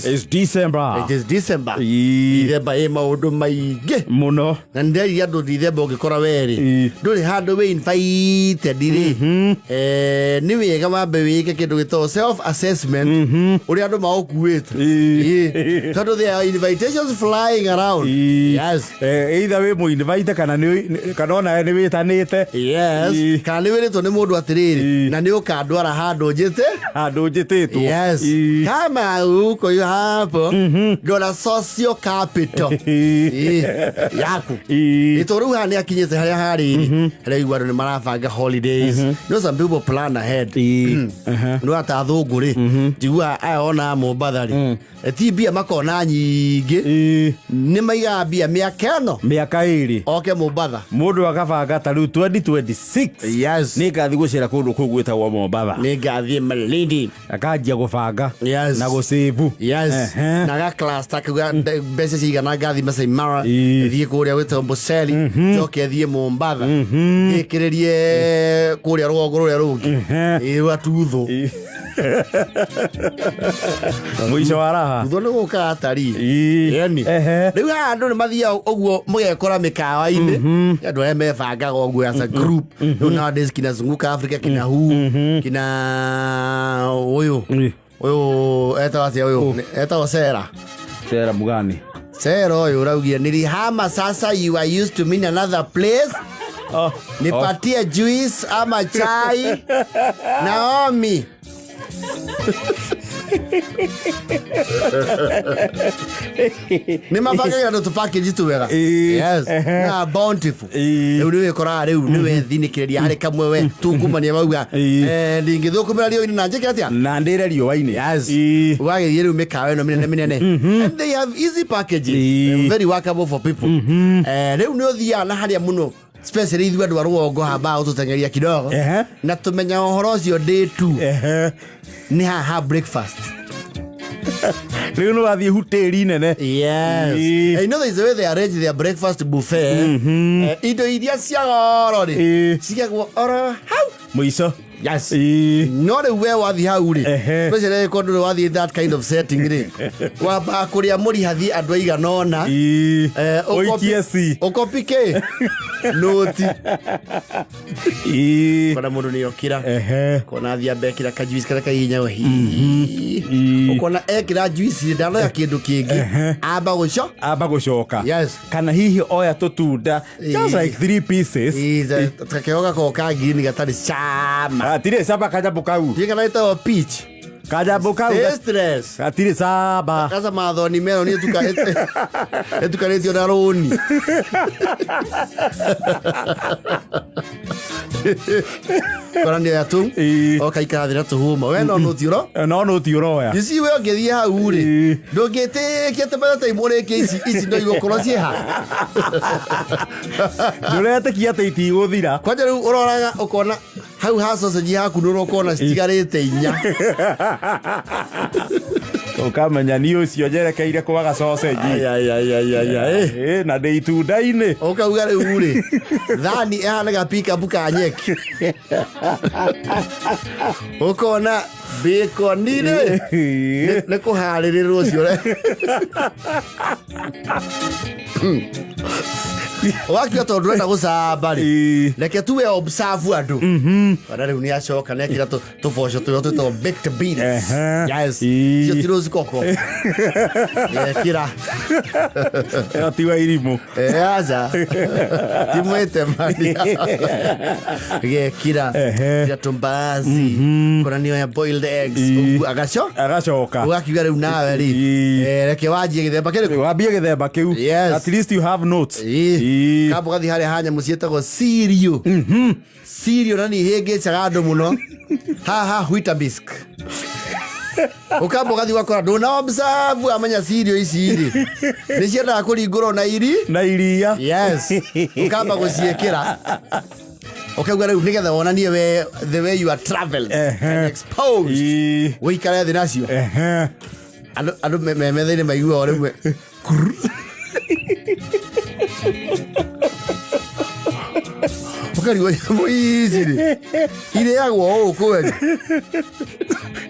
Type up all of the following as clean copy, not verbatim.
It's December. It is December. December maundu maige muno. Na nderi andu December ungikora weri. Nduri handu we invited ri. Ni wega wambe wike kindu gito self assessment. Uri andu maukuite. Tondu there are invitations flying around. Yes. Either we mu invite kana ona ni witanite. Yes. Kana ni wiritwo ni mundu atiriri na ni ukandwara handu njititwo. Yes. Kama uko hapo dola socio capital yaku itoruha ni akinyete haria hari reigwa ni marabanga holidays no some people plan ahead no atathunguri jigua aona Mombathari tibia makona nyingi ni maiga bia miaka iri oke Mombatha mundu akabanga ta riu 2026 yes ni ngathi gucira kundu kugwitagwo Mombatha ni ngathi Malindi akanjia gubanga na gusivu yes naga class takuga bese sigana gathi Masai Mara thie kuria wita Mboseli joke thie Mombatha ikirerie kuria rwogo ruria rungi watuthu mwisho wa raha tuthu ni guka atari yani riu andu ni mathia oguo mugekora mikawa-ini andu aya mebangaga oguo as a group no nowadays kina zunguka Africa kina kina uyu eta Sera mugani Sera uyu raugia nilihama sasa you are used to me in another place nipatie juice ama chai Naomi ni mabanga ndo package tu wega yes na bountiful uriwe kora riu niwe thinikireria hari kamwe we tungumania bauga ndingithukumira rio na njike atia na ndire rio waini yes wage riu mikawa no minene and they have easy packages very workable for people riu ni othia na haria muno especially ithu andu arwogo haba ututengeria kidogo na tumenya uhoro ucio day 2 ni ha breakfast riu no athie huteri nene yes you know there's a way they arrange their breakfast buffet indo iria cia goro ri cigagwo oro hau muico yes no the way wathi hau ri especially kondo wathi that kind of setting ri wamba kuria muri hathi andu aiganona okopike noti kona mundu ni okira kona thia bekira kajuice kara kahinya ukona ekira juice ndano ya kindu kingi amba gucoka yes kana hihi oya tutunda just like 3 pieces takeoga ko kagini gatari chama atire saba kajabu kau tigana ito peach kajabu kau stress atire saba kaza mathoni mero ni etukaretio na roni kora ndio yatu okaika thira tuhuma we no nutiuro ya isi we ngethie hau ri ndungite kiete bata imure isi no igokoro cie ha ndurete kiate itiguthira kwanja riu uroraga ukona hau ha sausage yaku nuro ukona citigarite inya ukamenya ni ucio njerekeire kwaga sausage na de itunda-ini ukauga riu ri thani ehanaga pick up ka nyeki ukona bacon ni kuharirirwo cio wakia tondu renda gucamba ri reke tuwe observe andu kana riu ni acoka nekira tuboco tuyo twitwo baked beans yes cio tiro zikoko kira tiwa irimu aza timwete mani kira ya tumbazi kuna niyo ya boiled eggs agacoka ugakiuga riu nawe ri reke wanjie githemba kiriku wambie githemba kiu at least you have notes kabo gathi haria hanya musietagwo cereal cereal nani hengecaga andu muno haha huita bisc ukabo gathi wakora ndona observe amenya cereal ici ri ni ciendaga kuringurwo na iria yes ukamba guciekera ukauga riu nigetha wonanie we the way you are traveled and exposed wikare thi nacio andu memetheire maigua rimwe ukariwa muizire ile yagwo kweli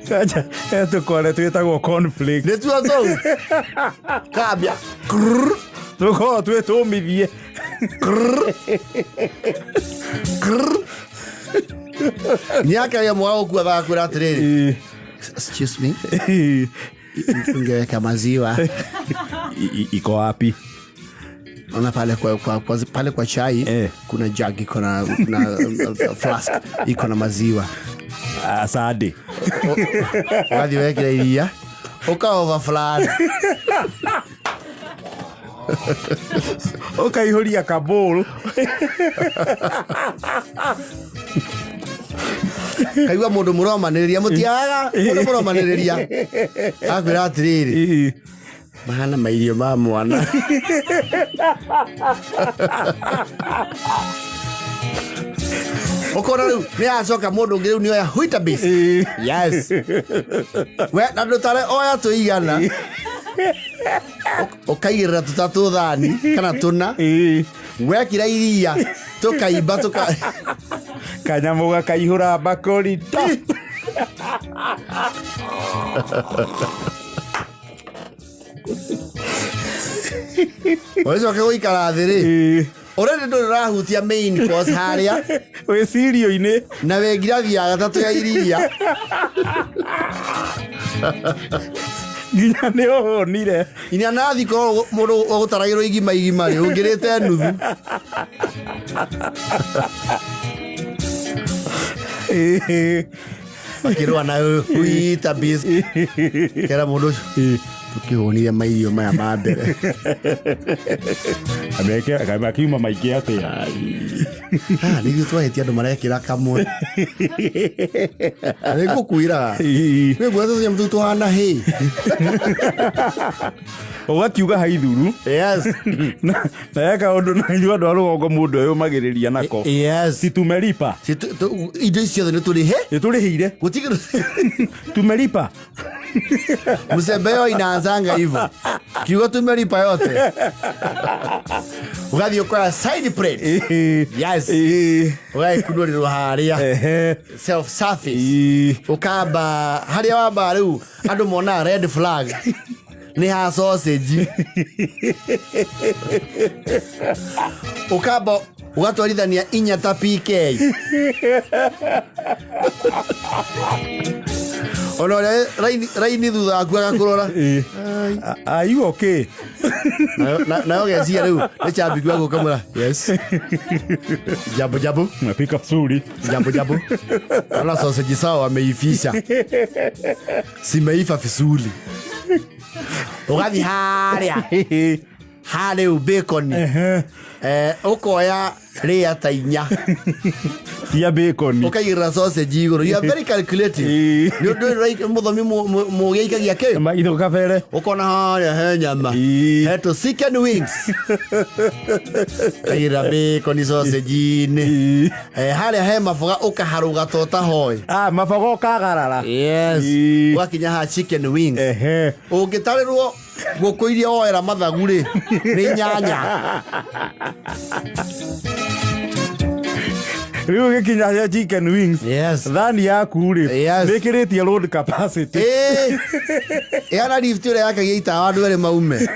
Kaja, tukore twetagwo conflict. Nĩ tuo tũu. Kambia. Tuko twetumithie. Niakaria mwao kwa thakura atiriri. Excuse me. Ingeweka maziwa. Iko wapi? Ona pale kwa chai kuna jug iko na flask iko na maziwa. Asante. Wathi wekira iria. Uka overflow. Ukaihuria kabul. Kaigua mundu muromaniriria mutiaga mundu muromaniriria. Akwira atiriri. Mahana mairio ma mwana. Okona riu ni acoka mundu ngi riu ni oya huita base. Yes. We nando tare oya tuigana. Okaigirira tutatu thani kana tuna. Wekira iria tukaimba kanyamu gakaihura bakori. Oizo ke uikara thiri. Already ndo rahutia main course haria. We sirio ine. Na we girathi ya gatatu ya iria. Ginya ne ohonire. Ina nathi ko mundu ogutarairwo igima ri ungirite nuthu. Akirwa na huita bis. Kera mundu tukihonire mairio maya ma mbere. Ameke akiuma maiki atia. Nĩ twahetia andũ marekĩra kamwe. Nĩ ngũkwĩra. Nĩ ngwĩra tũtũ tuhana hĩ. Ũgakiuga haithuru. Yes. Na yaka ũndũ na ithuĩ andũ a rũgongo mũndũ ũyũ magĩrĩria nako. Yes. Si tumelipa. Indo icio nĩ tũrĩhe. Nĩ tũrĩhire. Gũtigĩrwo. Tumelipa. Mzembe yo inaanzanga hivyo. Kiugo tumelipa yote. Ugathi ukora side plate. Yes. Ugai kunurirwo haria. Self service. Ukamba haria wamba riu andu mona red flag. Ni ha sausage. Ukamba ugatwarithania inyata PK. Ono raini thutha aku agakurora. Are you okay? Na ogezia riu ni chambi wangu kamera. Yes. Jabu. Na pick up suri. Jabu. Ana sausage sawa ameifisha. Simeifa vizuri. Ugathi haria. Hale bacon. Ukoya ria tainya. Tia bacon. Ukaigira sausage iguru. You are very calculative. You do right muthomi mu gikagia ke. Ma itho kabere. Ukona haria he nyama. He to chicken wings. Kaigira bacon sausage ni. Haria he mafoga ukaharuga tota hoi. Mafoga ukagarara. Yes. Wakinya ha chicken wings. Ungitarirwo guku iria oera mathagu ri ni nyanya. Riu gikinya ya chicken wings. Yes. Thani yaku ri. Nikiritie load capacity. Yana lift ire yake gita wandu ere maume.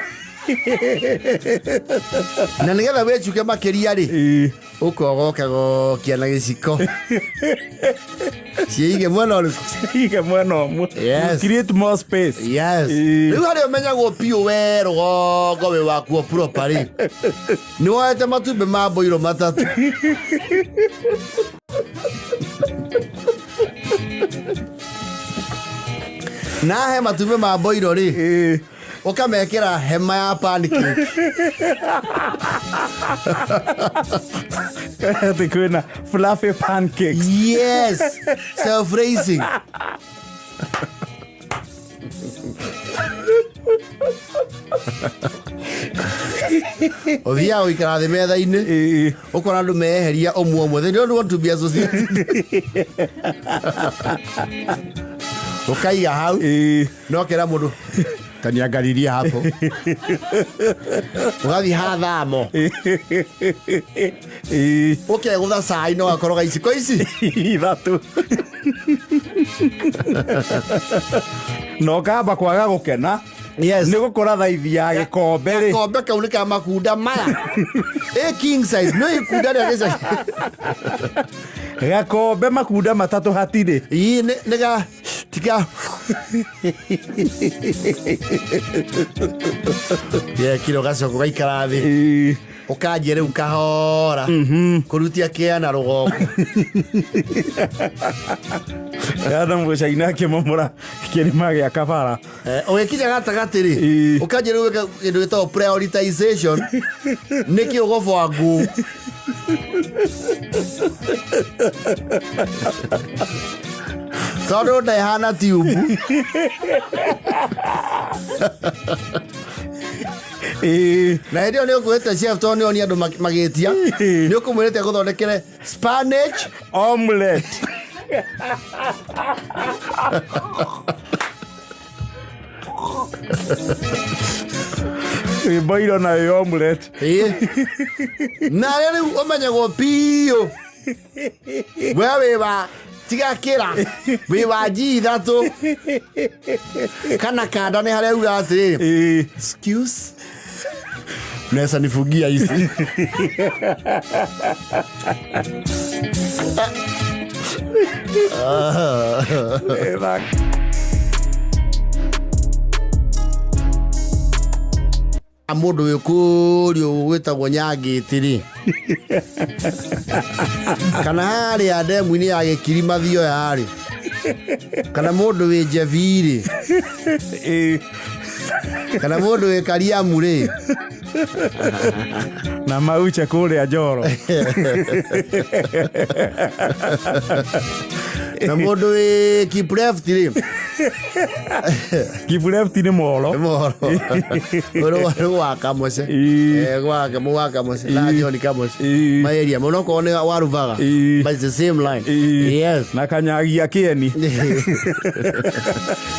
Na nigetha wechuke makiria ri. Ukogoka kiana giciko. Siige mwena omwe. Yes. Create more space. Yes. Riu hari omenyagwo pio we rũgongo we wakuo properly. Ni woete matumbe ma boiro matatu. Na he matumbe ma boiro ri. Ukamekera hema ya pancake. Ati kuna fluffy pancakes. Yes. Self-raising. Othia uikara thĩ metha-inĩ ũkona andũ meheria ũmwe ũmwe. They don't want to be associated. Ukaiga hau no kera mũndũ kaniangariria hapo. Ugathi ha thamo. Ukegutha cai no akoroga iciko ici. Ithatu. No kamba kwaga gukena. Yes. Ni gukora thaithi ya gikombe ri. Gikombe kau ni ka makunda maya. King size no ikunda ria gisa. Gakombe makunda matatu hatire. Nega tika. Kilo gasoko gaikara thi. Ukajere ukahora. Kurutia kia na rugoko. Yana mwishaina kimomora kirima gya kabara. Ogekinya gatagati ri. Ukajere weka kindu gitagwo prioritization. Niki ugobwa ngu. Todo ndahana tube. Na ndio ni ukwete chef Tony oni andu magetia ni ukumwirete guthondekere spinach omelette. Boiro na omelette. Na rĩu ũmenyagwo piũ. Wewe wa tiga kira we waji ithatu kana kanda ni haria uga atiri excuse nesa nifugia hizi amundu wikurio witagwo nyangitiri kana hari ademu ni agikiri mathio yari kana mundu wi jeviri kana mundu wi kariamure na mauche kule ajoro na mundu wi kiprefti Kibulefti ni molo. Molo. Oro waka mose. Waka mose. La joni kamose. Maeria monoko ne waruvaga. But it's the same line. Yes. Na kanyagia kieni.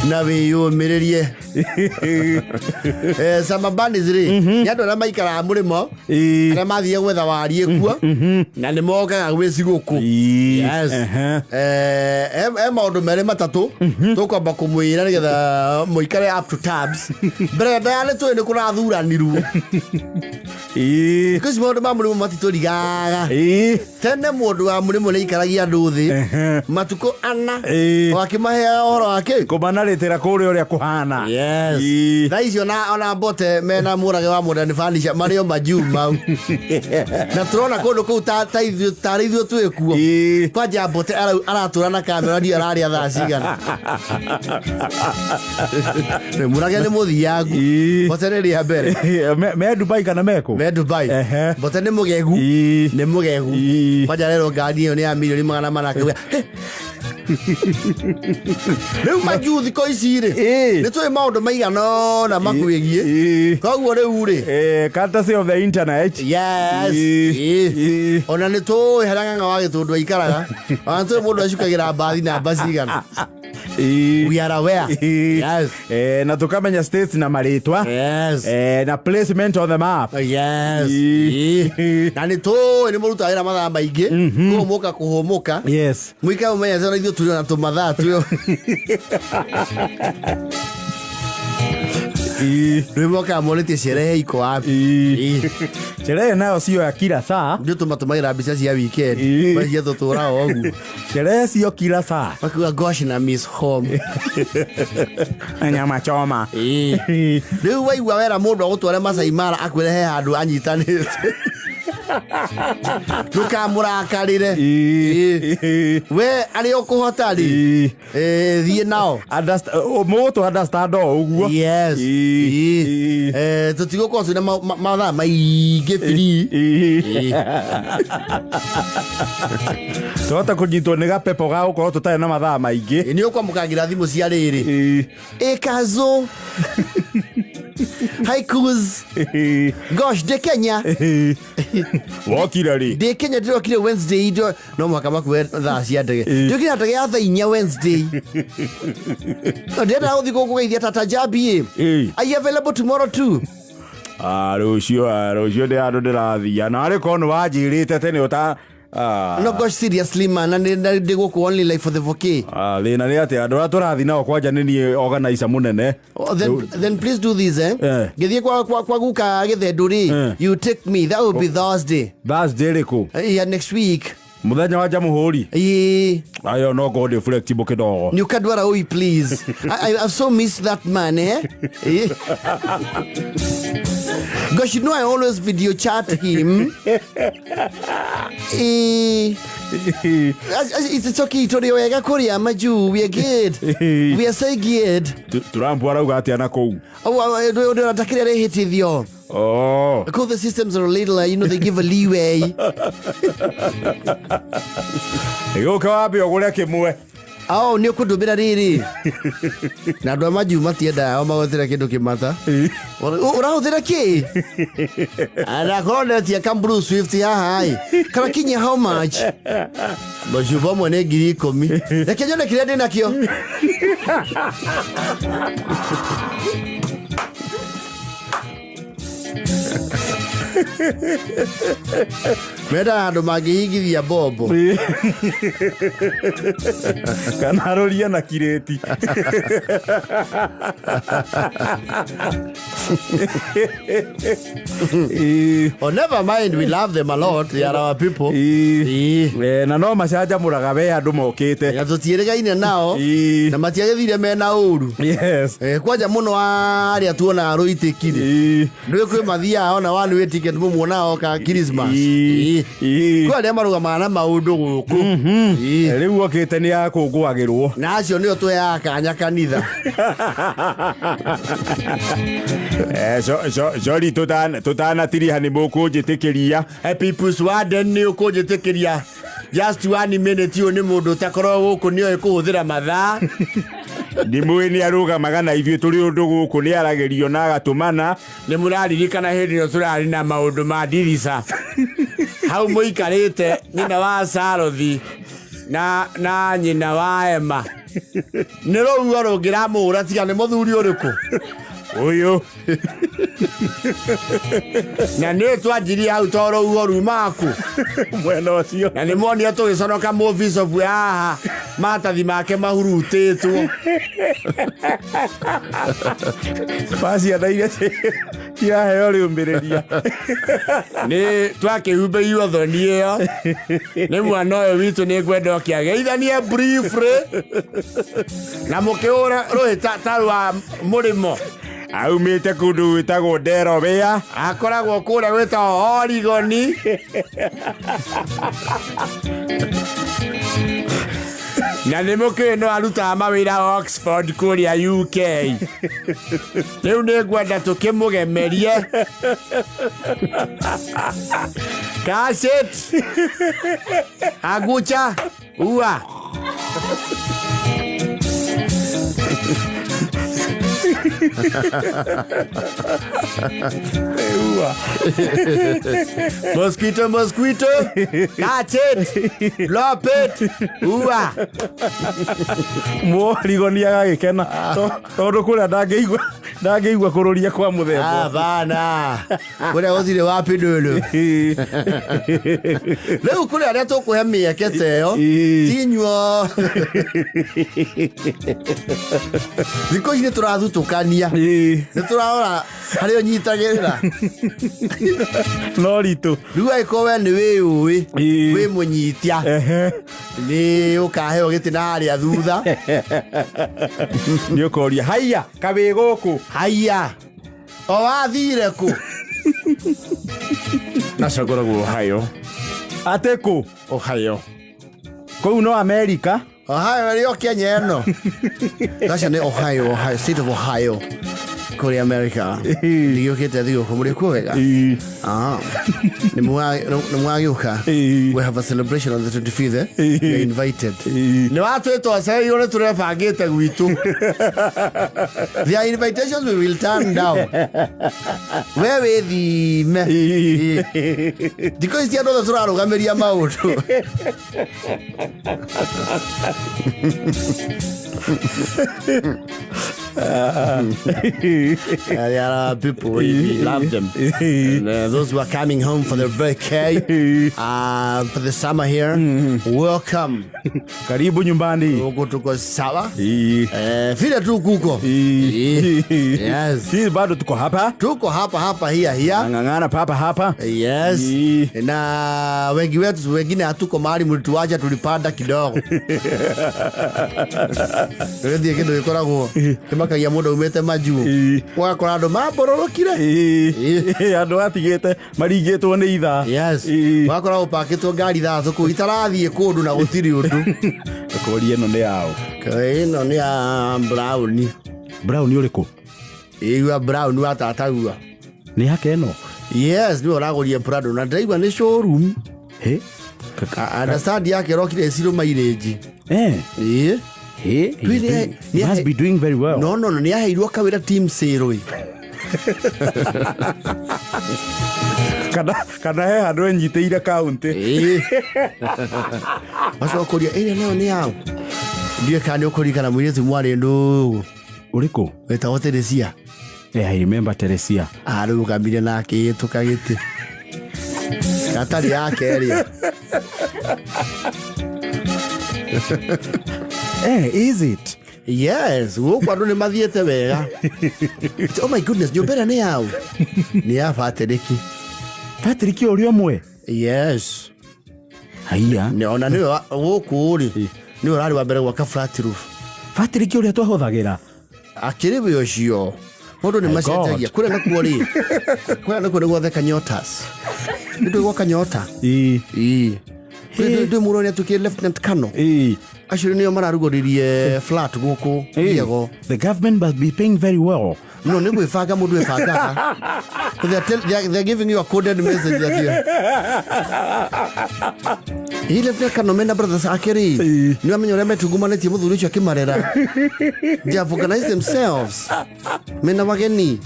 Na we yo mererie. Sama bandizri. Nyado na maikara murimo. Na mathie gwetha warie kuo. Na ni moka gwicigoku. Yes. Maundu mere matatu. Tukwamba kumwira nigetha muikare up to tabs. Brenda yale tu ni kurathuraniru. Because mundu ma murimo matiturigaga. Tene mundu wa murimo ni ikaragia nduthi. Matuko ana. Wakimahe oro wake. Kubanarĩtĩra kũrĩa ũrĩa kuhana. Yes. Thaicio na ona bote mena murage wa mundu ni fanisha mario majuma. Na turona kundu kuu tarithio twekuo. Kwanja bote aratura na kamera ndio araria thaa cigana. Ne murage ni muthiagu. Bote ni ria mbere. Me Dubai kana meko? Me Dubai. Bote ni mugegu. Ni mugegu. Kwanja rero ngari yo ni ya milioni 400 Leu majuthi ko icire ni twi maundu maigano na makwigie koguo riu ri courtesy of the internet. Yes. Ona ni tu heranga wa gitundu ikaraga ona tu mundu acukagira bathi na basigana. We are aware. Yes. Na tukamenya states na maritwa. Yes. Na placement on the map. Yes. Na ni tu ni muruta ira mathaa maingi kuhomoka kuhomoka. Yes. Mwika umenya zona ithio tuli na tumathaa tuyo. Rimoka monete sherehe iko wapi? Sherehe nayo sio ya kila saa. Ndio tumatumaira bicha cia weekend. Basi yetu tura ogu. Sherehe sio kila saa. Wakiwa gosh na miss home. Nyama choma. Riu waigua wera mundu agutware Masai Mara akwirehe handu anyitanite. Ndukamurakarire. We ari ukuhota ri. Thie nao. Moto understand uguo. Yes. Tutigo twina mathaa maingi free. Tota kunyitwo ni gapepo ga ukorwo tutari na mathaa maingi. Ni ukwambukagira thimu cia riri. Ekazo. Haikus. Gosh, de Kenya. Wakira ri. De Kenya ndio kile Wednesday ndio no mwaka makwe thaa cia ndege. Ndio kile ndege ya thaa 4 Wednesday. Ndio na uthiko kugeithia Tata Jabi. Are you available tomorrow too? Rucio de ando ndirathia na ri kono wajirite tene No, gosh, seriously, man. And they go only like for the vokay. Lena Leate, Adoratora, the now Quajanini organizer Munene. Then please do this, You take me. That would be Thursday. Thursday, yeah, next week. Muthenya wa Jamuhuri. Ayo no go flexible kidogo. Nyukadwara oi, please. I've so missed that man, Gosh, you know I always video chat him. It's okay, Tori Oega Korea, Maju, we are good. We are so good. Turampura ugati anakou. I don't hit with you. Because the systems are a little, they give a leeway. You go up your work more. Oh, ni kudubira riri. Na ndo maju matienda au magotira kindu kimata. Urahuthira ki? Ana kone tia Cambru Swift hai. Kana kinya how much? Bajuva mone giri komi. Reke nyone kirende nakio. Mera ando magihigithia bobo. Kana roria na kireti. Oh, never mind, we love them a lot. They are our people. Na no macaja muraga we andu mokite. Ya tutieregaine nao. Na matiagethire mena uru. Yes. Kwaja muno aria tuona aroitikire. Ndio kwe mathia ona wanu etiquette mumuonao ka Christmas. Kwa ria maruga mana maundu guku. Riu okite ni akungwagirwo. Na acio nio tuya kanya kanitha. Jori tutana tiri hani muku njitikiria. People's warden ni ukujitikiria. Just 1 minute yo ni mundu takoro guku ni ekuhuthira mathaa. Nimwe ni aruga magana ivyo turi undu guku ni aragerio na agatumana ni muraririkana hindi no turari na maundu ma dirisa. Hau muikarite nyina wa Sarothi na nyina wa Emma. Nero uoro ngiramura tiga ni muthuri uriku. Uyu. Na nĩ twanjiri hau toro uoru maku. Mwena ucio. Na nĩ monio tũgĩconoka movies of haha matathi make mahurutĩtwo. Basi adaire ya heo rĩũmbĩrĩria. Nĩ twakĩhumbĩirwo thoni ĩyo. Nĩ mwana ũyũ witũ nĩ ngwenda ũkĩageithanie briefly. Na mũkĩũra rũhĩ ta rwa mũrĩmo. Aumite kundu witagwo Ndero Bea. Akoragwo kũrĩa wĩtagwo Origoni. Na nĩ mũkĩũĩ no arutaga mawĩra Oxford kũrĩa UK. Rĩu nĩ ngwenda tũkĩmũgemerie. Cassette. Agucha. Ua. Mosquito. Catch it. Drop it. Ua. Morigoni agagikena. Tondu kuria ndangĩigua kururia kwa muthemba. Bana. Kuria gũthire wapi ndũlũ. Rĩu kuria aria tũkũhe mĩeke ta ĩyo. Tinyuo. Thikũ ici nĩ tũrathutũkania. Nĩ tũrarora harĩa ũnyitagĩrĩra. No ritũ. Rĩu angĩkorwo we nĩ wĩũĩ, wĩ mũnyitia. Nĩ ũkaheo gĩtĩ na harĩa thutha. Nĩ ũkoria haiya kabĩ gũkũ. Haiya. O wathire kũ? Nacagũragwo Ohio. Atĩ kũ? Ohio. Kũu no America. Ohio ĩrĩ o Kenya ĩno. Gaca nĩ Ohio, state of Ohio. Kuri America. Nĩgĩũkĩte thigũkũ mũrĩ kuo wega. Nĩ mwagĩũka. We have a celebration on the 25th. You're invited. Nĩ watwĩtwo acereirwo nĩ tũrebangĩte gwitũ. Their invitations we will turn down. We wĩthime. Thikũ ici andũ othe tũrarũgamĩria maũndũ. There are people, we love them. And, those who are coming home for their vacay, for the summer here, welcome. Karibu nyumbani. Huko tuko sawa. Vile tu kuko. Yes. Sisi bado tuko hapa. Tuko hapa here. Ngangana hapa. Yes. Na wengi wetu wengine hatuko mahali mlituacha tulipanda kidogo. Ndio kidogo ikoragwo. Kimakagia mundu umete maju. Wakora ndo mabororokire. Andu atigite maringitwo ni itha. Yes. Wakora upakitwo ngari thathu ku itarathie kundu na gutiri undu. Korie no ni yao. Ino ni ya brown. Brown uriku? Iwa brown wa tatagua. Ni yake no. Yes, ni oragorie Prado na driver ni showroom. He? Understand yake rokire siro mileage. He must be doing very well. No, ni aheirwo kawira team sero. Kana he handu enyiteire county. Maso koria ene leo ni yao. Ndiye kani ukorikana mwiritu mwari ndu. Uriku? Weta Teresia. I remember Teresia. Aru gambire nake tukagite. Katari yake area. Is it? Yes, kwa ndo ni mathiete wega. Oh my goodness, nyumbera ni yao. Ni ya Patrick. Patrick uri omwe? Yes. Haiya. Niona ni woku uri. Ni urari wa mbere gwaka flat roof. Patrick uri twahuthagira. Akiribe yocio. Mundu ni macenjagia. Kure na kuori. Kure na kuori gwothe kanyotas. Ndio gwa kanyota. Ndio muroni atukie Lieutenant Kano. Actually niyo mararugoririe flat guku yego. The government must be paying very well. No, ni gwifanga mundu efanga. They're giving you a coded message that you. Lieutenant Kano mena brothers akeri. Ni amenyore metugumanetie muthuri ucio akimarera. They have organized themselves. Mena wageni.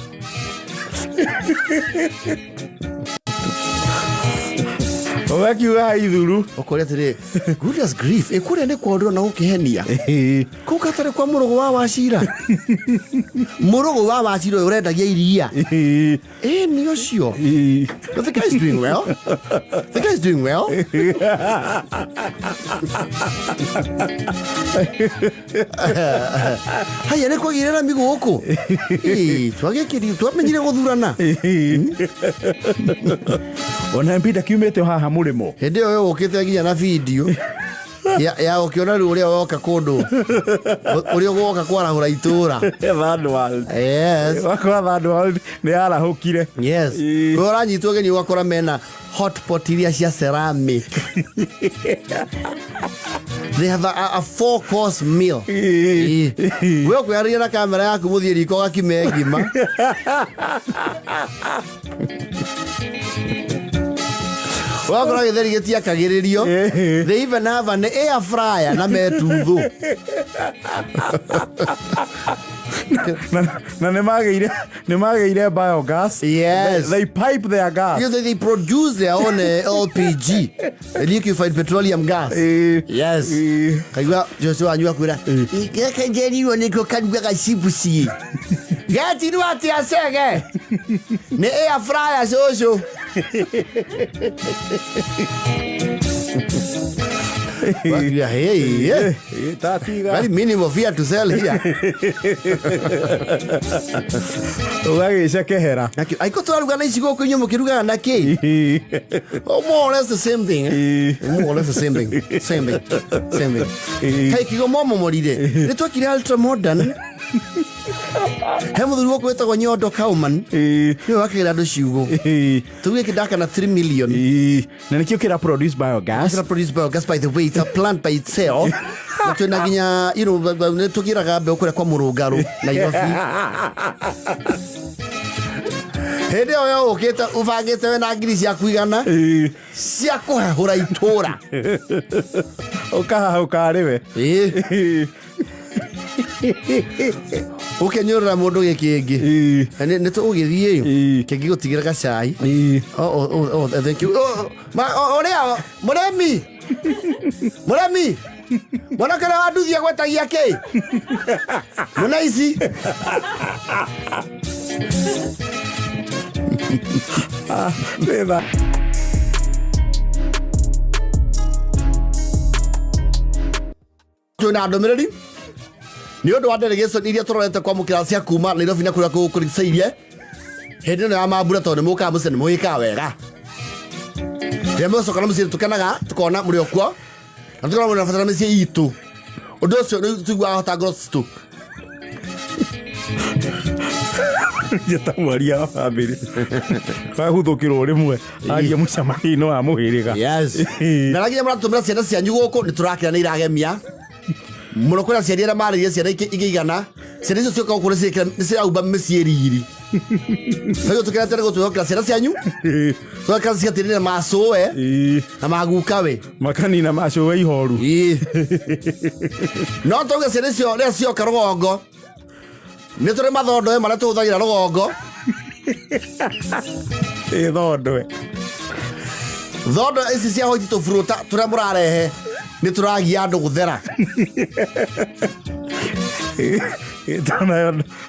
Owakiwa ithuru okorete goodness grief ekure ne kwodro na ukihenia kukatare kwa murugo wa wacira murugo wa wacira urendagia iria ni ocio. The guy is doing well. Haya ne kwagirira miguku twagekiri twamenyire guthurana ona mpida kiumete haha murimo hende yo ukite ginya na video ya ukiona ri uria woka kundu uria woka kwarahura itura third world. Yes, wakora third world ni arahukire. Yes, uranyitwo geni wakora mena hot pot iria cia ceramic. They have a 4-course meal. Wewe kuyaria na kamera yaku muthie riko gakimegima. Wakora githeri gitia kagiririo. They even have an air fryer na metuthu. Na nemageire biogas. Yes, they pipe their gas. Because they produce their own LPG, liquefied petroleum gas. Yes. Kaiwa Joshua anywa kwira. Ikakengeni woneko kanwa gashibusi. Gati ruati asege. Ne air fryer soso. Hey, very minimal fear to sell here. Ugagisha kehera. I got to organize na isigo kwenye mukiruga na ke. More or less the same thing. More or less the same thing. Same thing. Kai kigo momo morire. Neto kiri ultra modern. Hemu dhuruwa kweta kwa nyodo kauman. Yo wake rado shiugo. Tuwe kidaka na 3 million. Na nikio kira produce biogas. Kira produce biogas, by the way, it's a plant by itself. Neto naginya, neto kira gabe okura kwa murugaro. Na yofi. Hede oyo uketa uvagete we na ngiri cia kuigana. Cia kuhahura itura. Ukahahukariwe. Ukenyora mundu gikingi ne to ugithie kingi gutigira gacai. Thank you. Muremi Mwana kana waduthia gwetagia ki? Mwana ici. Beba. Tuna ndomereri. Ni undu wa delegation iria turorete kwa mukira cia kuma Nairobi na kuria kukuricairie. Hindi no ya mambura tondu muka mucene muika wega. Yemo sokana mucene tukanaga tukona muri okwo. Na tukona muri fatana meci itu. Undu ucio ni tugwa hota gross tu. Jeta mwaria wa family. Ka huthukirwo rimwe aria mucamani-ino wa muhiriga. Yes. Na ragia muratumira ciana cianyu guku ni turakira ni iragemia. Muno kwira ciana mariria ciana igigana. Ciana icio cioka gukura cirauba mecieri. Sasa tukira tena gutuhokera ciana cianyu. So kazi cia tirina macowe. Na maguka we. Makani na macowe ihoru. No toga ciana icio ria cioka rugongo. Ni turi mathondo maria tuhuthagira rugongo. Thondo. Thondo ici cia hoiti tufuruta turia murarehe ni turagia andu guthera.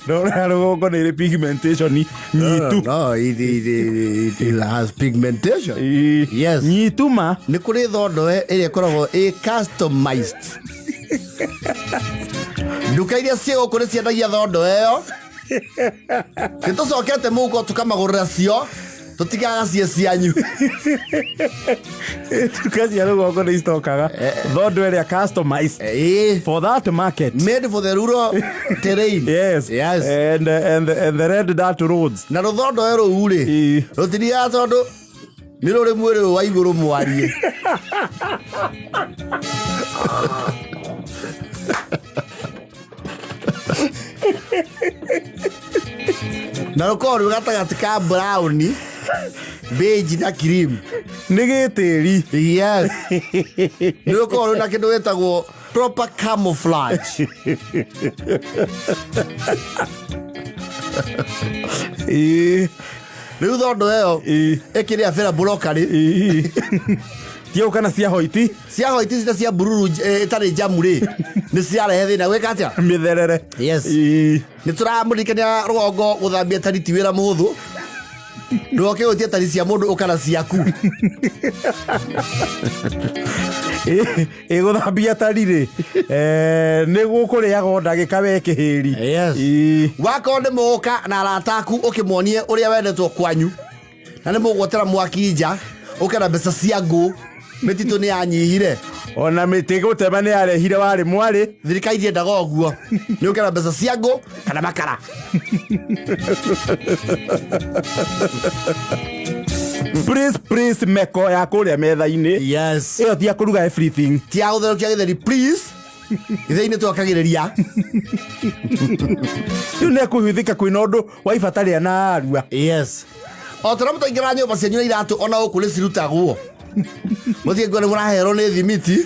Don't rugongo ni pigmentation nyitu. No, it has pigmentation. Yes. Nyitu ma ni kuri thondo iria koragwo customized. Nduka iria cio kuri ciendagia thondo ĩyo nitucokete muko tukamagurira cio tutigaga cie cianyu. Nduka cia rugongo ni stokaga thondo iria customized for that market, made for the rural terrain. Yes. And the red dirt roads. Na ruthondo ĩrũ ri rutiria tondu ni ruri mwiri wa iguru mwarie. Na rukoru gatagati ka brown, beige na cream ni gitiri. Yes. Ni rukoru na kindu wetagwo proper camouflage. Ni thondo ĩyo ikiria fera broccoli. Tio kana cia hoiti cita cia bururu itari jamu ri ni ciarehe thina gwika atia mitherere. Yes. Ni turamurikania rugongo guthambia tari ti wira muhuthu. Ndoke utie tari cia mundu ukana ciaku. Guthambia tari ri ni gukuriaga ndagika we kihiri. Yes. Wako ni muka na arataku ukimonie uria wendetwo kwanyu na ni mugwotera mwaki nja ukana mbeca cia ngũ mititu ni anyihire ona miti gutema ni arehire wari mwari thirikari yendaga ũguo ni ukana mbeca cia ngũ kana makara. Please meko ya kuria metha-ini. Yes. Iyo tia kuruga everything. Tia gutherũkia githeri please. Githeri-ini twakagiriria. Riu ni kuhithika kwina undu wa ibataria na arua. Yes. Otara mutaingira nyumba cianyu iratu ona ukuri cirutagwo. Muthie ngone murahero ni thimiti.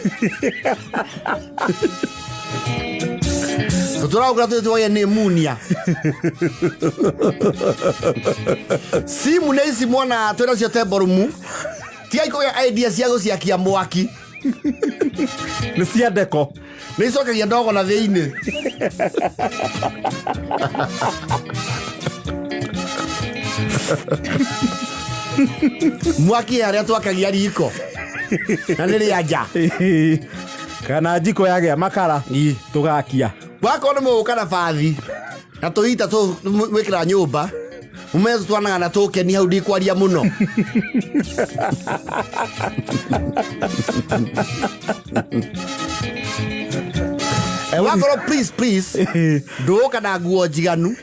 Tuturauga tutuoye ni munia. Simu na isi mwana twena cio teborumu. Tia iko ya idea cia guciakia mwaki. Ni cia deko. Ni icokagia ndogo na thiini. Mwaki aria twakagia riko. Na niri anja. Kana jiko yage makara tugakia. Wako ni muka na bathi. Na tuita tu mwikira nyumba. Umezo twanaga na tukeni hau ndikwaria muno. Wako please. Nduka na nguo njiganu.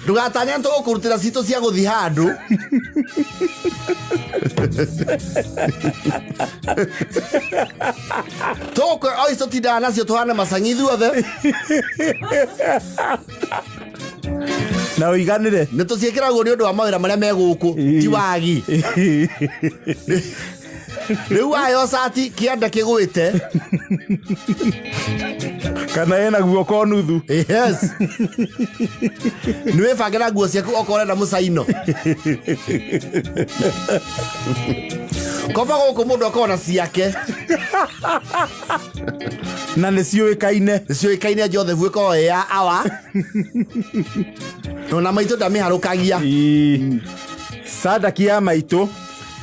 Ndugatanya tukurutira cito cia guthi handu. Toko oisto tidana nacio tuhana masangi thuothe. Na uiganire ni tuciikiragwo ni undu wa mawira maria me guku ti wagi. Riu ayo sati kianda kigwite kana ena guoko nuthu. Yes. Niwe fagira nguo ciaku okore na musaino. Kofa guku mundu akona ciake Na nĩciũĩkaine Joseph ko ya awa no na maitũ ndamĩharũkagia sadaki ya maitũ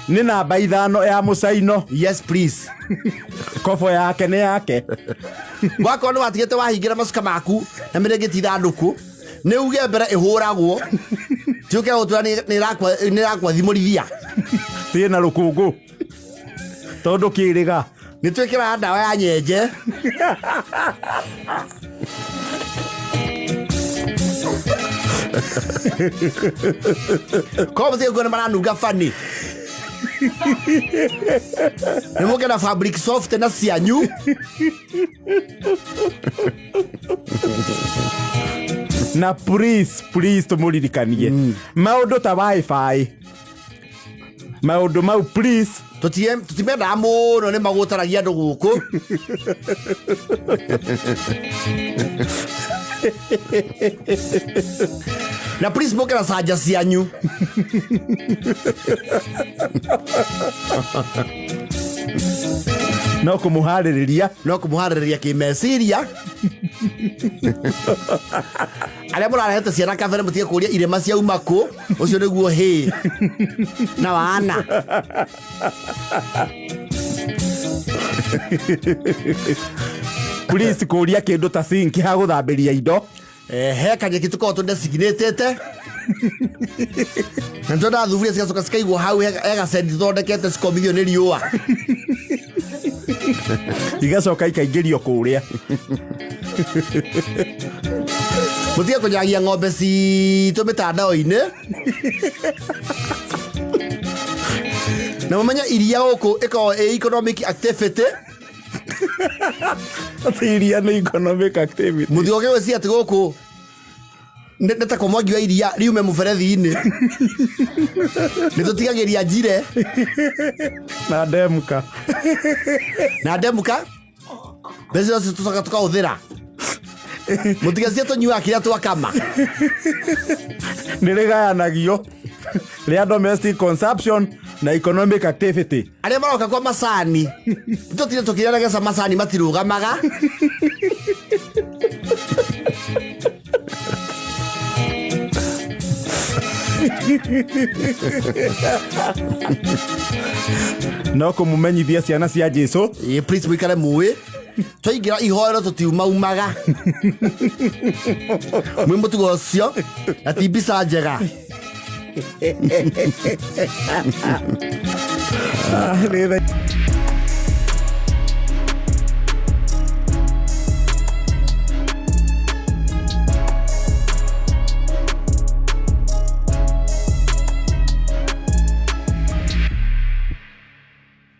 nĩ namba 5 ya mũcaino. Yes please. Kobo yake nĩ yake. Wako nĩ watigĩte wahingĩra macuka maku na mĩrengeti ithandũkũ nĩ uge mbere ĩhũragwo tiũke gũtũra nĩ rakwa thimũrithia tĩna rũkũngũ tondũ kĩrĩga nĩ twĩkĩra ndawa ya nyenje. Kobo tiyo nĩ maranunga fani nĩ mũke na fabric soft na cianyu. Na please tũmũririkanie maũndũ ta wifi, maũndũ mau please tũtimendaga mũno nĩ magũtaragia andũ gũkũ. Na please mũke na canja cianyu. no kũmũharĩrĩria kĩmeciria. Arĩa mũrarehete ciana kabere mũtige kũria irema ciauma kũ, ũcio nĩguo hĩ na wana. Please kũria kĩndũ ta sink ha gũthambĩria indo. He kanyeki tũkorwo tũdesignatĩte na tũnda thuburia cigacoka cikaigwo hau hega sendi thondekete cikomithio nĩ riũa igacoka ikaingĩrio kũrĩa. Mũtige kũnyagia ng'ombe citũ mĩtandao-inĩ. Na mũmenye iria gũkũ ĩkoragwo ĩ economic activity. Iria nĩ economic activity. Mũthige ũgĩgwĩciria atĩ gũkũ nĩ ta kũmwangi wa iria riume mũberethi-inĩ. Nĩ tũtigagĩria njire na ndemka mbeca icio tũcoka tũkahũthĩra. Mũtigecirie tũnyuaga kĩrĩa twakama. Nĩ rĩgayanagio rĩa domestic consumption na economic activity. Arĩa maroka kwa macani tũtire tũkĩrĩaga macani matirũgamaga. No kũmũmenyithia ciana cia Jesũ. Please mũikare mũĩ twaingĩra ihoero tũtiumaumaga. Mwĩ mũtugo ũcio na ti mbica njega. Nĩ